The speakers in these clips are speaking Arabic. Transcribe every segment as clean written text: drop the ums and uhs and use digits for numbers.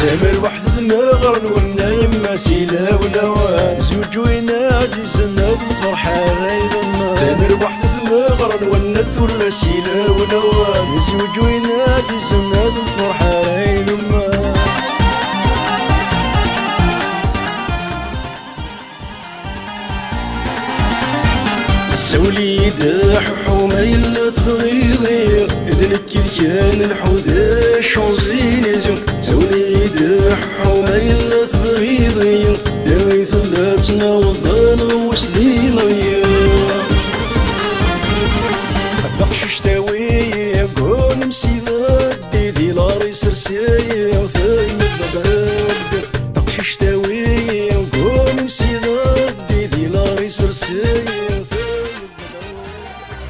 تامر واحد دماغر ونا يما سيلا ونوان زوج وينا عزيزنا الفرحة رايدنا تامر واحد دماغر ونا ثلا سيلا ونوان زوج وينا عزيزنا الفرحة رايدنا سوليد حوما يلا تغيظير إذنك كان الحوذا شونزيليزيون سوليد حوما يلا تغيظير داغي ثلاثنا وضال وسدينا أفقش شتاوي قول مسيدة ديدي لاري سرسية وثايم الضباب أفقش شتاوي قول مسيدة ديدي لاري سرسية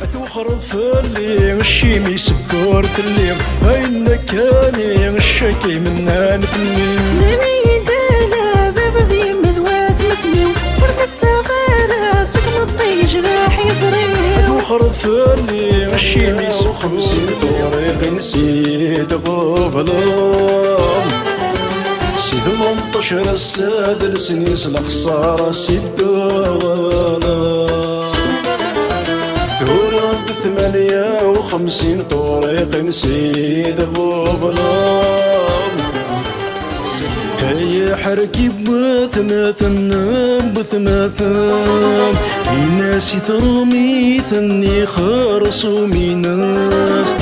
أتوخرض فاللي الشيمي سكر تلي أين كاني الشكي منا نفني لاني دالا ذا ذي مذوات مثلي ورثت صغيرة سكن الطيج راح يزري أتوخرض فاللي الشيمي سخمسين طريق نسيد غفلام سيد 18 السادر سنيس الخسارة سيد غلام 58 طريق نسيد غفلام هيا حركي بثماثم يناس يترمي ثني خارص وميناس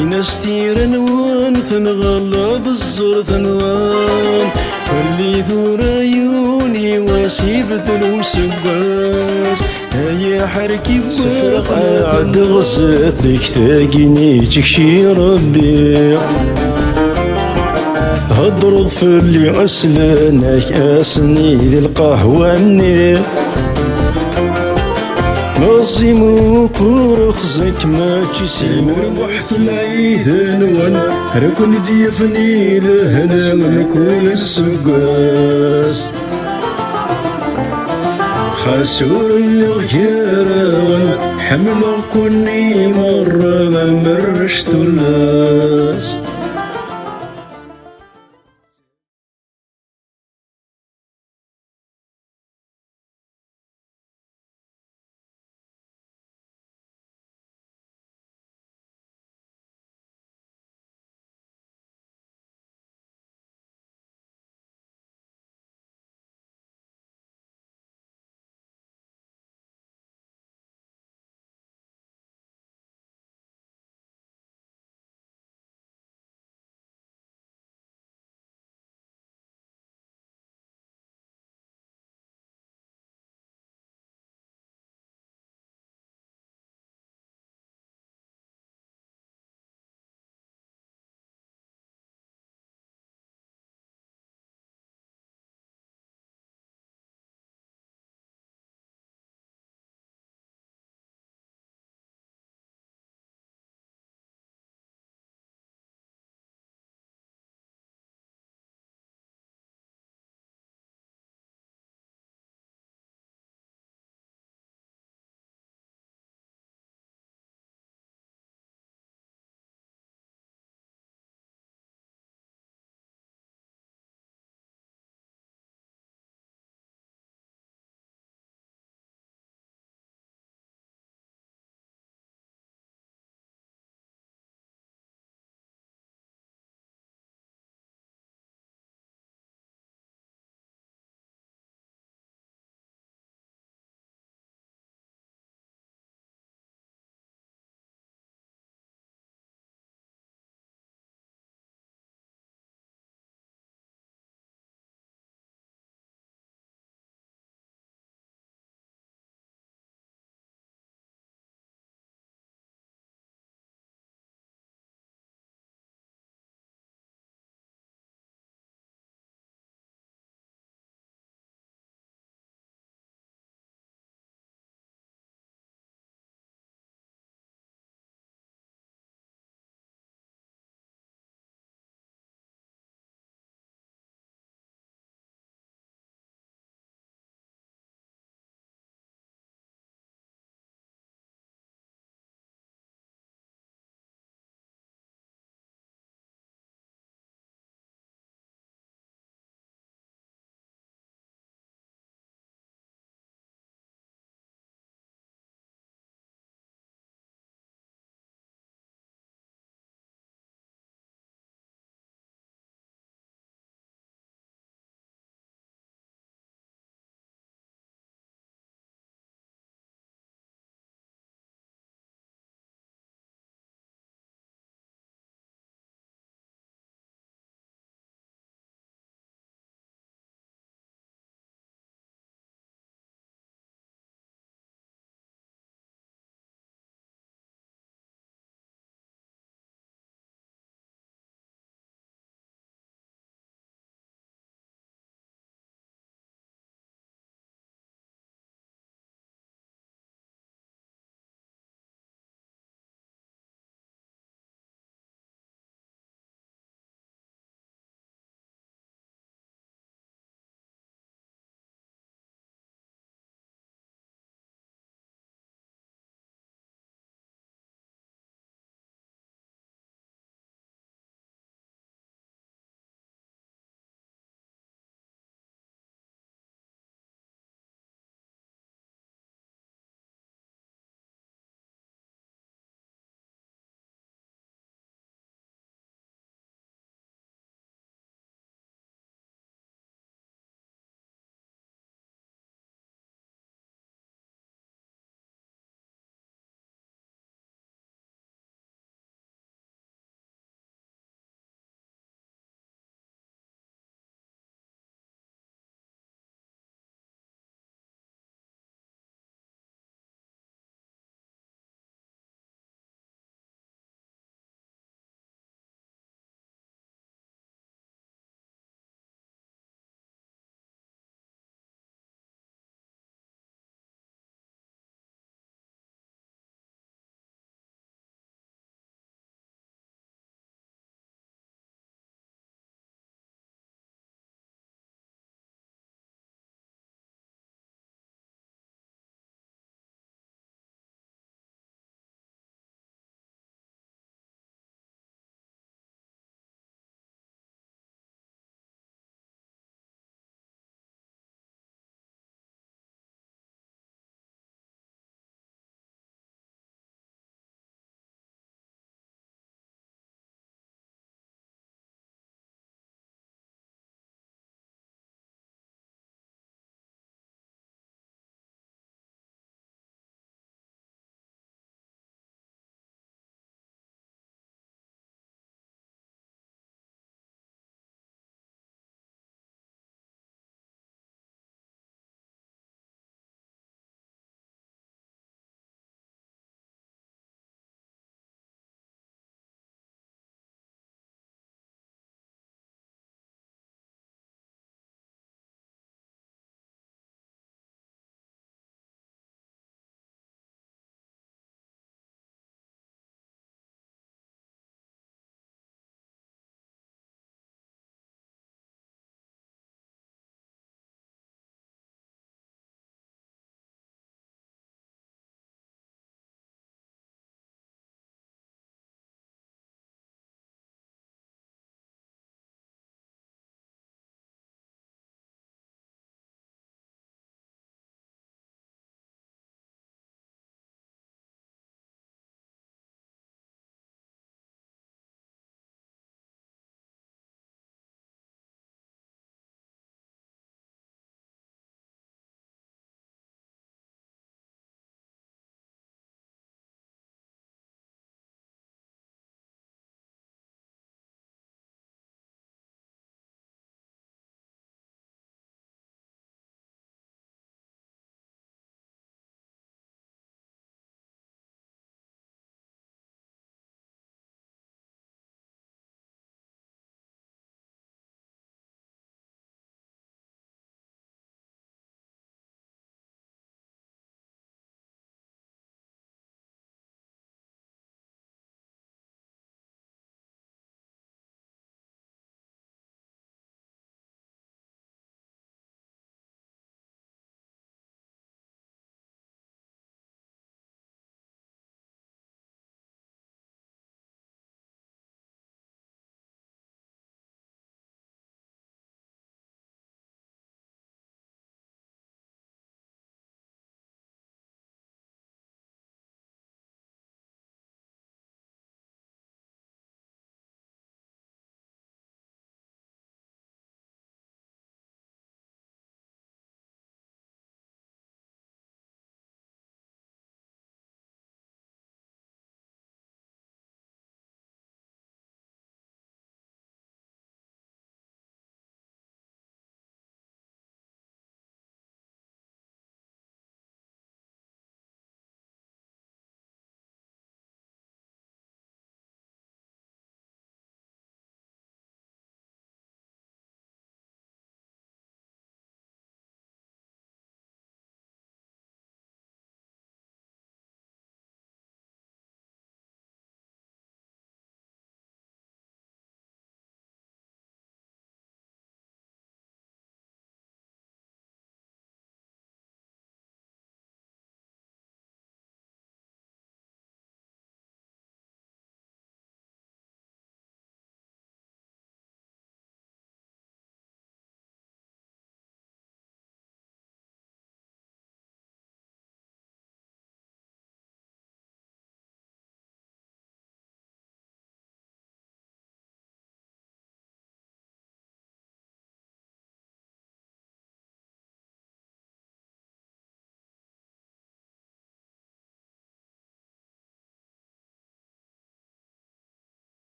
يناس تيرن وانثن غلظ الزر ثنوان اللي ذو عيوني وسيف دروس باس هيا حركي عد غزتك ثاقيني تكشي ربي هضرض في اللي أسلانك أسني ذي القهواني مصيم وقرخزك ما تسيم روح العيدان وان ركن ضيفني لهنا نكون السقاس خاسور الغيران حمل كوني مرة ما مرشت الناس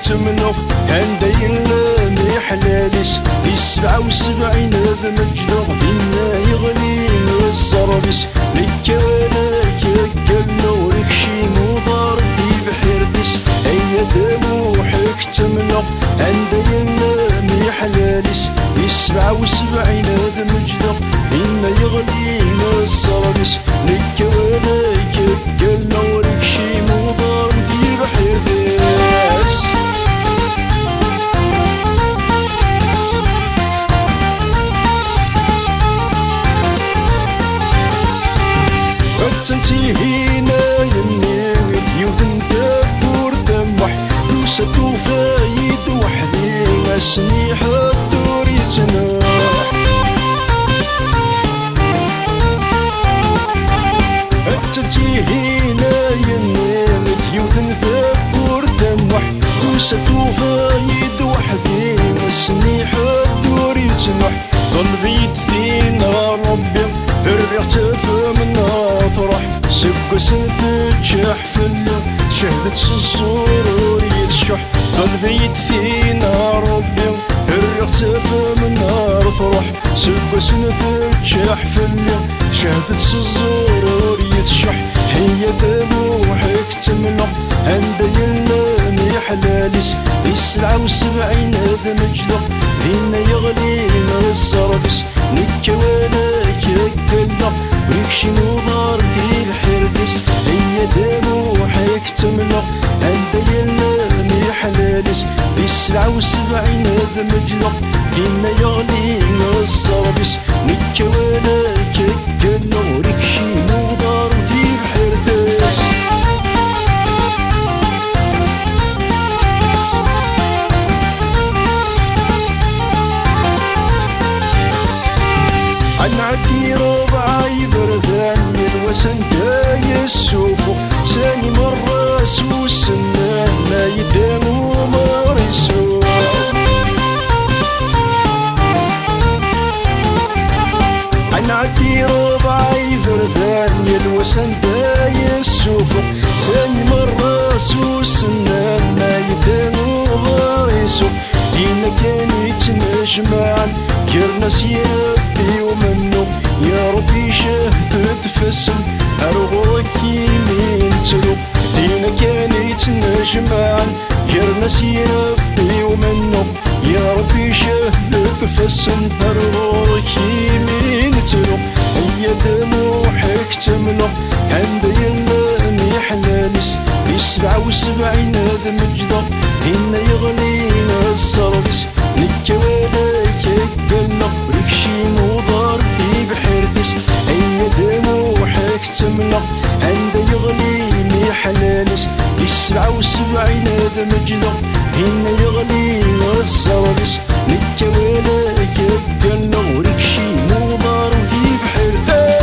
تمنغ عند يلا محلاليس في 77 هذا مجدغ فينا يغلي الزربس لكوالك يقلنا وركشي مضار في بحيرتس هيا دموحك تمنغ عند يلا محلاليس في 77 هذا مجدغ فينا يغلي الزربس لكوالك يقلنا وركشي مضار في بحيرتس تنتهينا يمين يوثن ثبور ثمح وستو فايد وحدي اسني حدور يتناح تنتهينا يمين يوثن ثبور ثمح وستو فايد وحدي اسني حدور يتناح قلبي تثينا ربي الريح تفهمنا فرح سبقس تجح فلو شهدت الصرور يتشح قلبي يدثينا ربي الريح تفهمنا فرح سبقس تجح فلو شهدت الصرور يتشح هي دموحك تمنع عند يلا محلاليس في 77 هذا مجدغ هنا يغلي الزربس نكوالك يقلنا ريكشي مضار في الحردس هي دموحك تمنع عند يلا محلاليس في 77 هذا مجدغ هنا يغلي الزربس نكوالك يقلنا ريكشي مضار في الحردس عدي ربعي برذان الوسن جاي السوفو ثاني مرة سوس النان ما يدامو مارسو عدي ربعي برذان الوسن جاي السوفو ثاني مرة سوس النان ما يدامو مارسو دينا كانت نجمعان كرناس يربي ومنو يا ربي شهدت فسم أرغوك يمين تلو دينا كانت نجمعان كرناس يربي ومنو يا ربي شهدت فسم أرغوك يمين تلو هيا دموحك تمنو عند يلا محلاليس في 77 هذا مجدغ هنا يغلينا الزربس نكوالك يقلنا ريكشي مضار في بحيرتس هيا دموحك تمنع عند يغلي محلاليس في 77 هذا مجدغ هنا يغلينا الزربس نكوالك يقلنا ريكشي مضار في بحيرتس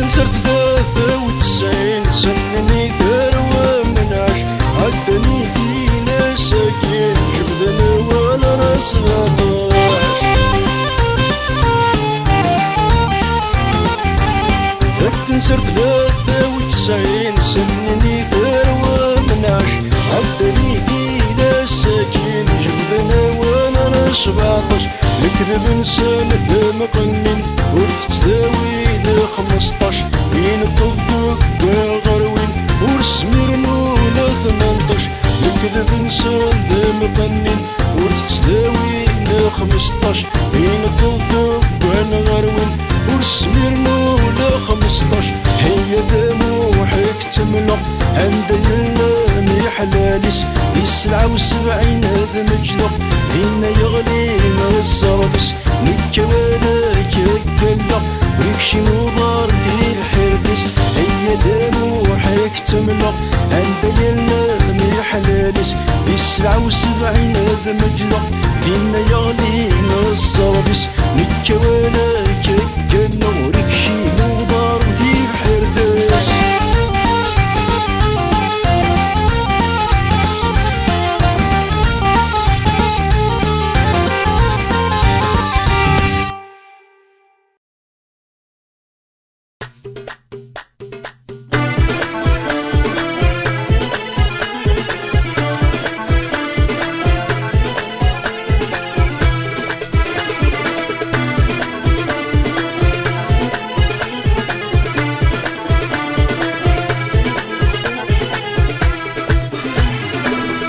صرت 93 سنني ثروة منعش عدني فينا ساكن جبدنا ولا راس غطاش صرت 93 سنني ثروة منعش عدني فينا ساكن جبدنا ولا راس 17 نكذب نسان ثمقنن ورث تداوي 15 بين الطبق والغروين ورسميرن ولا 18 نكذب نسان مقنن ورث تداوي 15 بين الطبق والغروين ورسميرن ولا 15 هيا دموحك تمنع عند يلا محلاليس في 77 هذا مجدغ هنا يغلينا الزربس نكوالك يقلنا ريكشي مضار في الحردس هيا دموحك تمنع عند يلا محلاليس في 77 هذا مجدغ هنا يغلينا الزربس نكوالك يقلنا ريكشي مضار في الحردس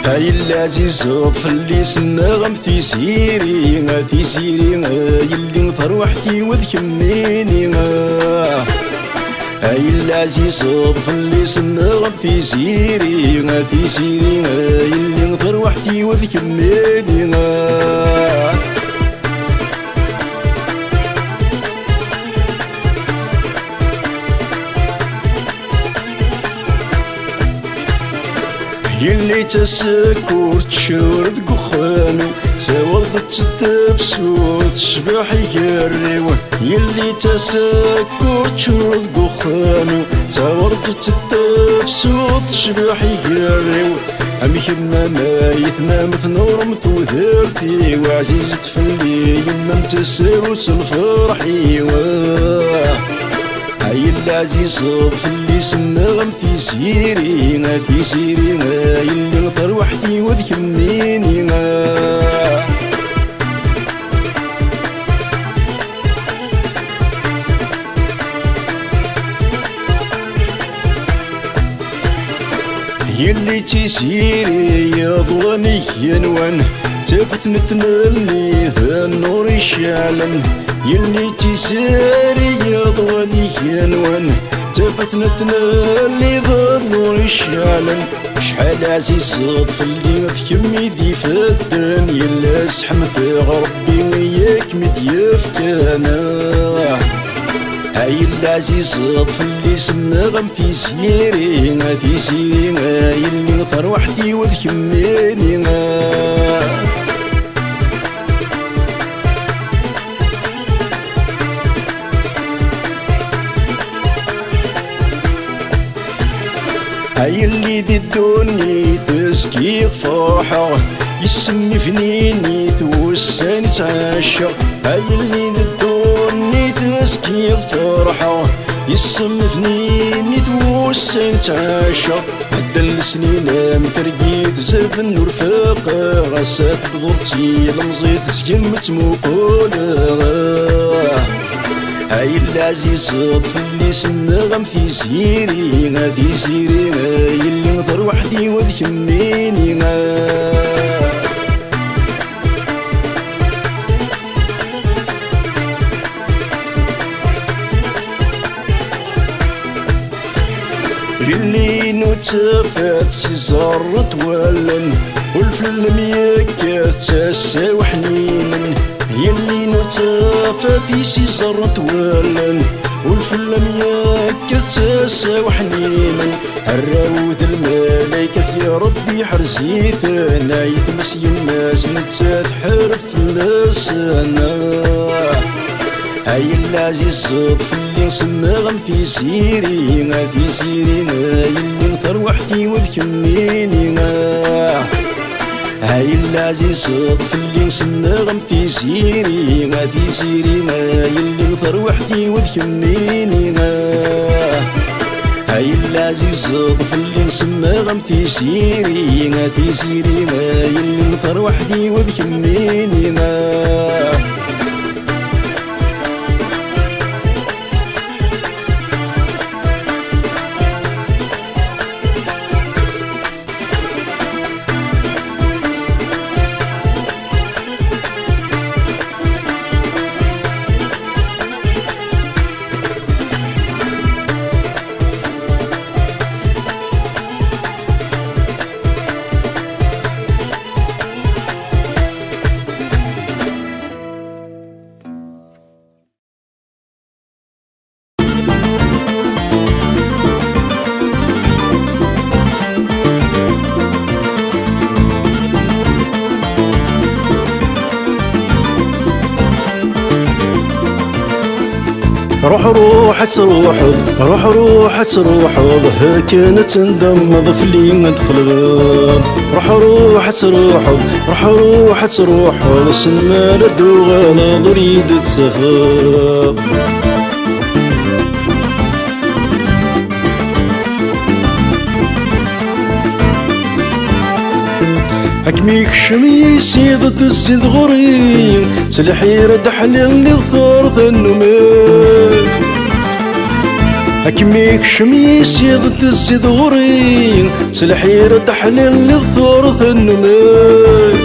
هاي العزيز طفلي سنا غم تيسيري يلي ثروحتي وذكميني هاي العزيز طفلي سنا غم تيسيري يلي ثروحتي وذكميني يلي تسكر تشرد قخانو سوالد تتبسو تشبح يقريو يلي تسكر تشرد قخانو سوالد تتبسو تشبح يقريو أمي ما يثنا مثنور مثوثرتي وعزيز تفلي يما متسر وتنفرحي هاي العزيز طفلي سنا غم تيسيري يلي ثروحتي وذكميني يلي تيسيري يضواني ينوان تفت نتملي ذا النور يشعلن يلي تيسيري يضواني ينوان تفت نتملي ذا النور يشعلن شحال عزيز طفلي تكمي دي فدان يلا سحمت ربي وياك مديفتانا هاي العزيز طفلي سنا غم تيسيري يلي ثروحتي وذكميني هاي اللي دي الدنيا تسكي فرحة يسمي فنيني توساني تعشق هاي اللي دي الدنيا تسكي فرحة يسمي فنيني توساني تعشق عدى السنين مترقيت زرب النور فاقا غسات بضرتي لمزيت سكمت موقولة هاي العزيز طفلي سنا غم تيسيري يلي ثروحتي وذكميني يلي نتفات سيزارت ولن والفيلم يكاث تاسا وحنينا يلي نتفات سيزارت ولن والفيلم يكاث تاسا وحنينا الراوذ الملايكة يا ربي حرزيتنا يتمس يماس نتات حرف لسانا هاي العزيز طفلي سنا غم تيسيري يلي ثروحتي وذكميني هاي العزيز طفلي سنا غم تيسيري يلي ثروحتي وذكميني هاي العزيز طفلي سنا غم تيسيري يلي ثروحتي وذكميني روح تروح ها كانت ندمض في اللي تقلب روح تروح السمان الدوغانا ضريد تسافر حكميك شميسي ضد الزيد غريب سلحير دحلل للثار ذا النمال أكميك شميس يضد الزيد غوري سلحيرة تحلل للثورث النمي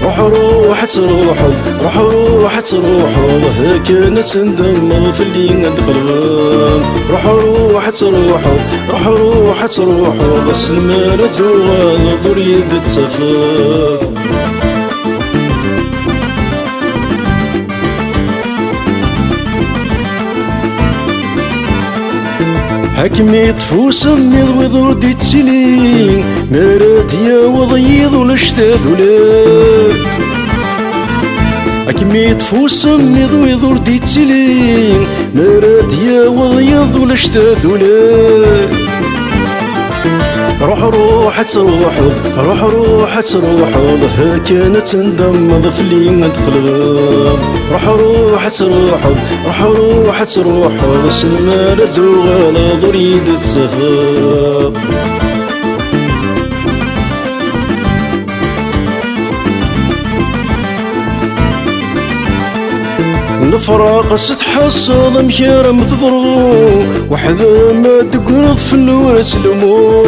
روح تروحوا روح تروحوا كانت ندمر في اللي ندخلهم روح تروحوا بس المال دوغا ضريب التفاق حكمي طفو سميض وذور دي تسلين مراد يا وضيض ولشتاذ ولا حكمي طفو سميض وذور دي تسلين مراد يا وضيض ولشتاذ ولا روح تروحوا ها كانت ندمض في اللي نتقلب روح تروحوا بس المال دوغالا ضريد تسافر الفراق ستحصل مكارم تضرو وحذا ما تقرض في النور تلمو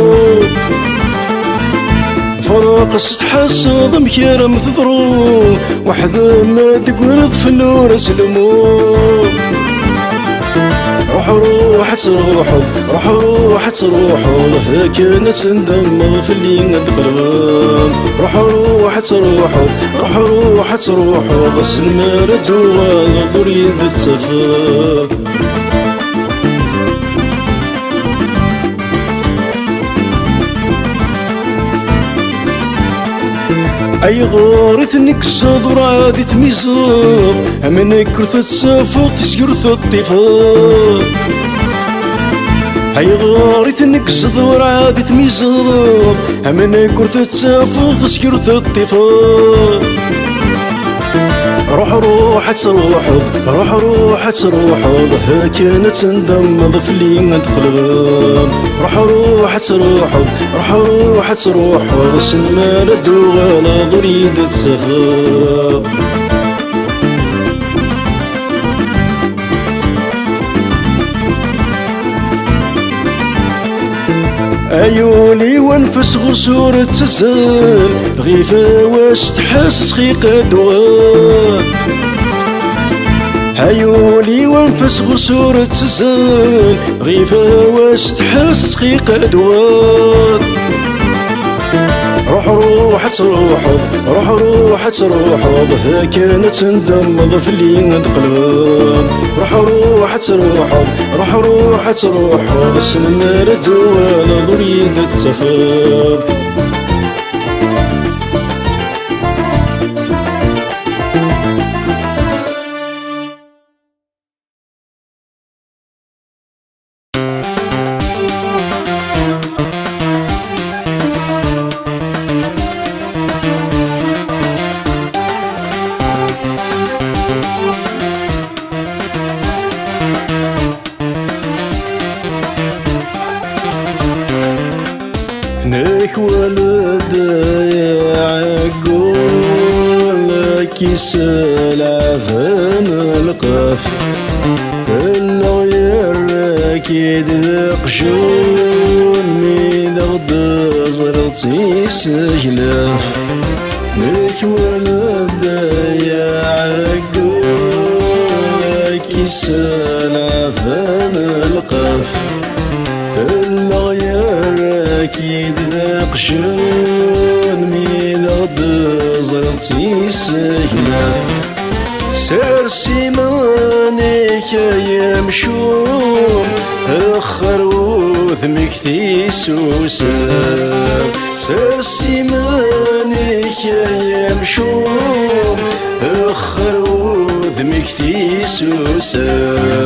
فراق ستحصل مكارم تضرو وحذا ما تقرض في النور تلمو روح تروحوا ها كانت ندمر في اللي ندخلهم روح تروحوا بس المال دوغا ضريب التفاق أي غارث نكسد ورادي تميزر أمن كرث تسافق تسيرث الطفاق أي غارث نكسد ورادي تميزر أمن كرث تسافق تسيرث الطفاق روح تروحوا ها كانت ندمض في اللي نتقلب روح تروحوا بس المال دوغالا ضريد تسافر عيوني وانفس غسور تزال غيفا واش تحس خيقة دوغال عيوني وانفس غسور تزال غيفا واش تحس خيقة دوغال روح تروحوا ها كانت ندمض في اللي نتقلب روح تروحوا بس المال دوغالا ضريد التفاق نيك ولد يا عقول كيسال عفان القاف الغير راكيد ذقشون ميد غد زرطي سجلاف نيك ولد يا عقول كيسال عفان القاف أكيد ذاقشون ميلاد زرتي سهلاف سرسي مانيك يا مشوم أخر وثمكتي سوساب سرسي مانيك يا مشوم أخر وثمكتي سوساب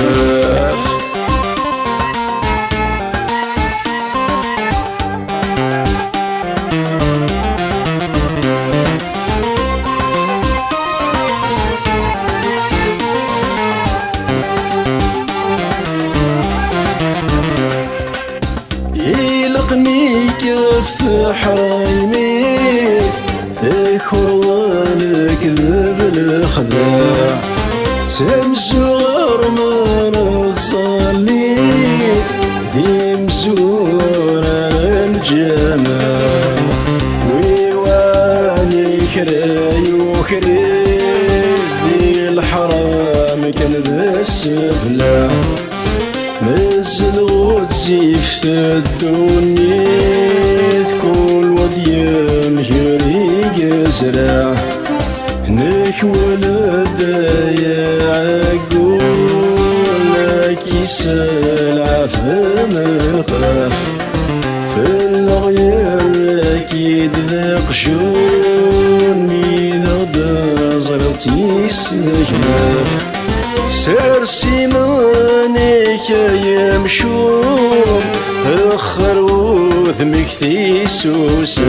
حرايميث ذاك الكذب الخداع تمزغر ما نصلي مازال غتزيف الدنيا كل وديام جري زرع هناك ولد يا عقول كيسال عفام الخاف في الغير اكيد ذاق شون من غدا زرتي سجناف سير سيمانك يا مشوم اخر وذمك تيسوساف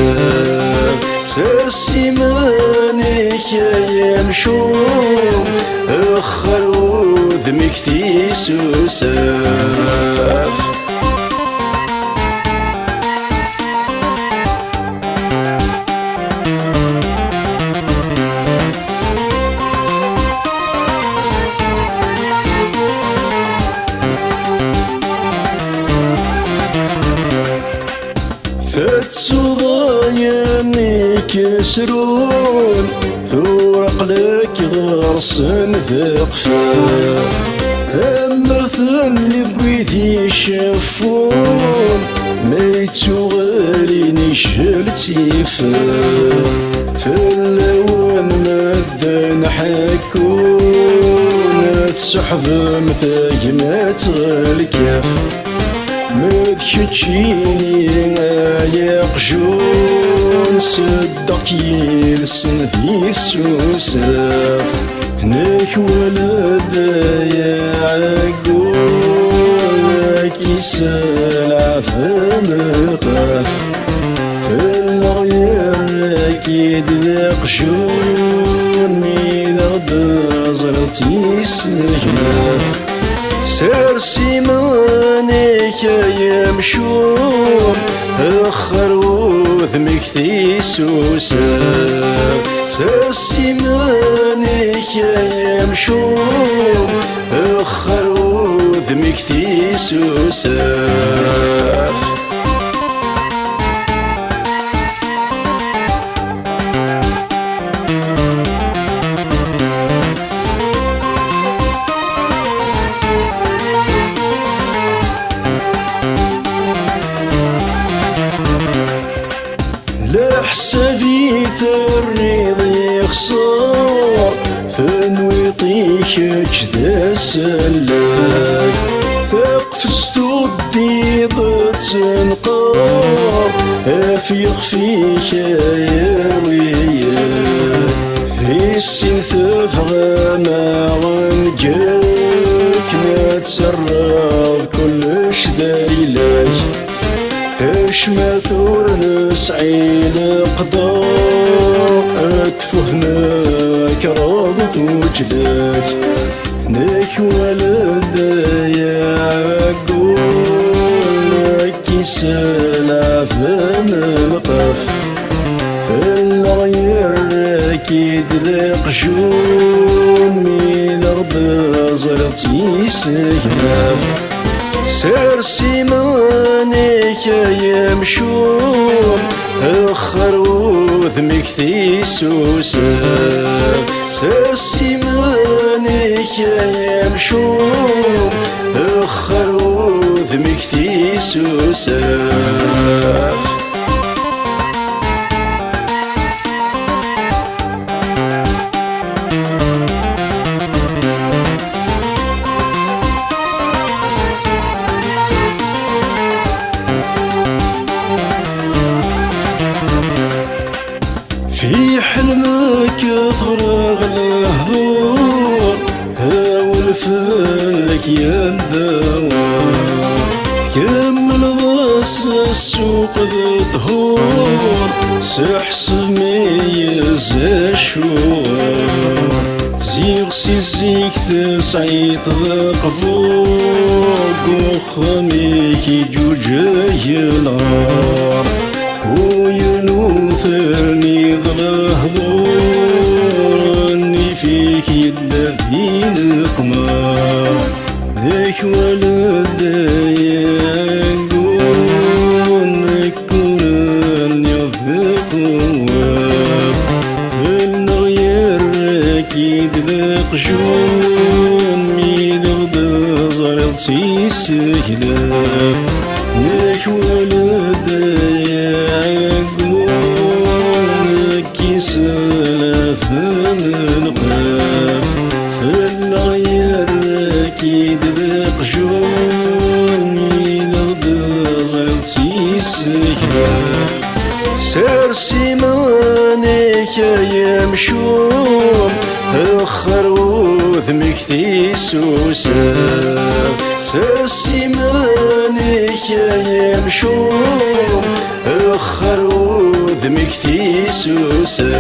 سير سيمانك يا مشوم اخر وذمك تيسوساف فاتسوضايا كسرون ثورق لك غرسن ثقفا أمرثن لبقيتي شفون ميتو غاليني شلتيفا فاللون مدن حكون تسحب مثاجمات الكاف مذكتشيني يا قجون صدق يلسن في السوساف هناك ولد يا عقول كيسال عفام الخاف في الغير اكيد ذاق شون من غدا زرتي سجناف سير سيمانك يا مشوم اخر وذمك تيسوساف سير سيمانك يا مشوم اخر وذمك تيسوساف حسابي الريض يخسر ثنويطيك جذا سلاك ثقفزت الديض تنقار افيق فيك يا وياك ذي السن ثفغى ما غنجاك ما تسرب كلش دايلاك اش ما ثور نسعي القضاء تفهناك راضت وجلاك ناك ولد يا عقول كيسال عفام القاف في الغير اكيد ذاق جون من غدا زرتي سجناف سير سيمانك يا مشوم اخر وذمك تيسوساف سير سيمانك يا مشوم اخر وذمك تيسوساف في حلمك ثغرغ الهضور هاول فلك يا الدوار تكمل ضاس السوق بطهور سحسب ميز الشوار زيغ سيزيك تسعيط ذقفوق وخميك جوجاي العار وينوثرني ظلهضورني فيك يدفين القمار ذيك ولد يقول نكون يضيق واب في الغير اكيد ذاق جون ميد غدا زرط سيس سهلا لك ولد يعقوب كيسلا في القاف في الغير كيد بقجون يضزلتي سهلا سير سيمانك يا مشوم اخر وذمك سوسا سير سيمانك يا مشوم اخر وذمك سوسا